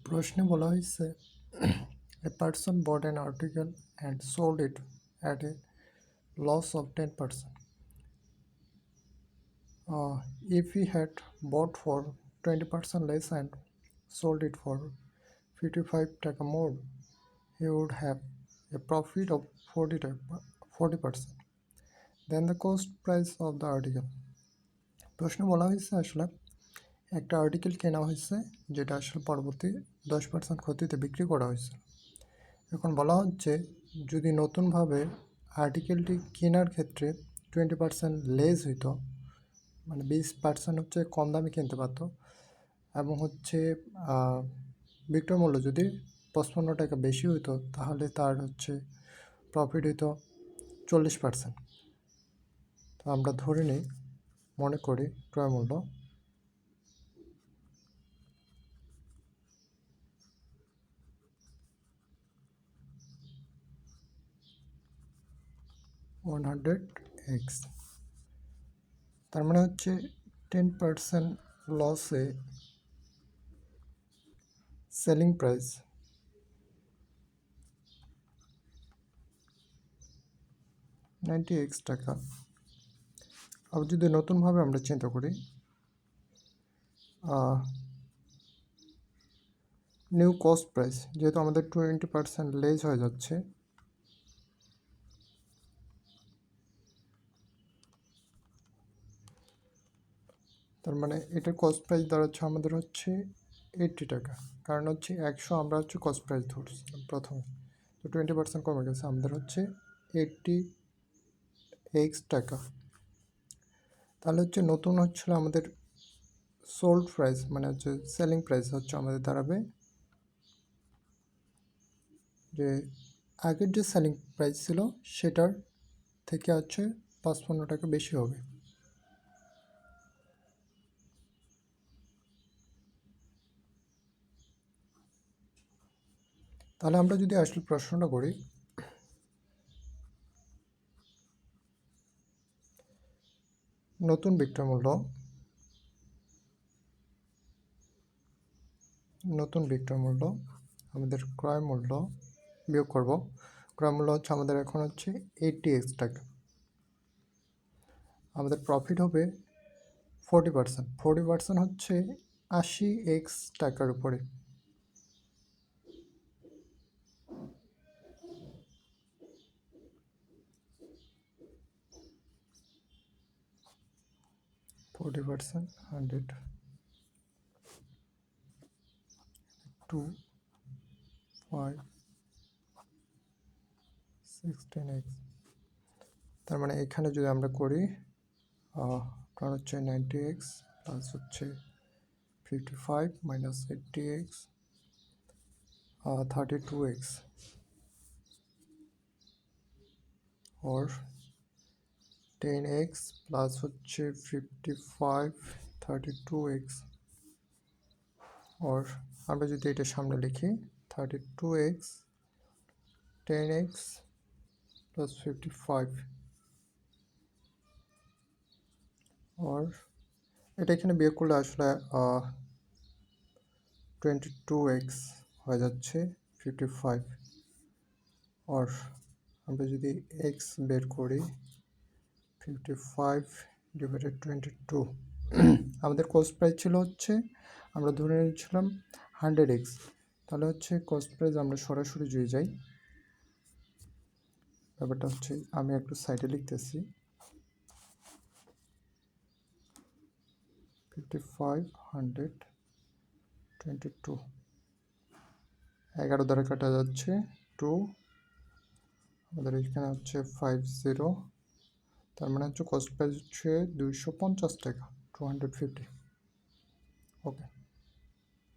প্রশ্নে বলা হয়েছে a person bought an article and sold it at a loss of 10%. If he had bought for 20% less and sold it for 55 taka more, he would have a profit of 40%. Then the cost price of the article. প্রশ্ন বলা হয়েছে আসলে একটা article কেনা হয়েছে যেটা আসলে পরবর্তী 10% ক্ষতিতে বিক্রি করা হয়েছে। এখন বলা হচ্ছে যদি নতুনভাবে আর্টিকেলটি কেনার ক্ষেত্রে 20% লেস হইতো, মানে 20% হচ্ছে কম দামে কিনতে পারতো, এবং হচ্ছে বিক্রয় মূল্য যদি 55 টাকা বেশি হইতো তাহলে তার হচ্ছে প্রফিট হইতো 40%। তো আমরা ধরে নিই, মনে করি ক্রয় মূল্য 100x, তার মানে হচ্ছে 10% লসে সেলিং প্রাইস 90x টাকা। আবার যদি নতুনভাবে আমরা চিন্তা করি, নিউ কস্ট প্রাইস, যেহেতু আমাদের 20% লেস হয়ে যাচ্ছে, তার মানে এটার কস্ট প্রাইস দাঁড়াচ্ছে আমাদের হচ্ছে 80 টাকা, কারণ হচ্ছে 100 আমরা হচ্ছে কস্ট প্রাইস ধরছিলাম প্রথমে, তো 20% কমে গেছে, আমাদের হচ্ছে 80x টাকা। তাহলে হচ্ছে নতুন হচ্ছিল আমাদের সোল্ড প্রাইস, মানে হচ্ছে সেলিং প্রাইস হচ্ছে আমাদের দাঁড়াবে, যে আগের যে সেলিং প্রাইস ছিল সেটার থেকে হচ্ছে 55 টাকা বেশি হবে। তাহলে আমরা যদি আসলে প্রশ্নটা করি, নতুন বিক্রয় মূল্য আমাদের ক্রয় মূল্য বিয়োগ করব, ক্রয় মূল্য হচ্ছে আমাদের এখন হচ্ছে 80x টাকা, আমাদের প্রফিট হবে 40% হচ্ছে 80x টাকার উপরে। $40, 100, 2, 5, 16x। তার মানে এখানে যদি আমরা করি, কারণ হচ্ছে 90x প্লাস হচ্ছে 55 মাইনাস 80x, 32x, और 10x প্লাস হচ্ছে 55 32x, और আমরা যদি এটা সামনে লিখি 32x 10x প্লাস 55, और এটা এখানে বিয়োগ করলে আসলে 22x হয়ে যাচ্ছে 55, और আমরা যদি x বের করি 55 ডিভাইডেড 22, আমাদের কস্ট প্রাইস ছিল হচ্ছে, আমরা ধরে নিয়েছিলাম 100x, তাহলে হচ্ছে কস্ট প্রাইস আমরা সরাসরি যদি যাই, ব্যাপারটা হচ্ছে আমি একটু সাইডে লিখতেছি, 55 100 22, 11 দ্বারা কাটা যাচ্ছে 2, আমাদের এখানে হচ্ছে 50, তার মানে হচ্ছে কস্ট প্রাইস হচ্ছে 250 টাকা, 250। ওকে।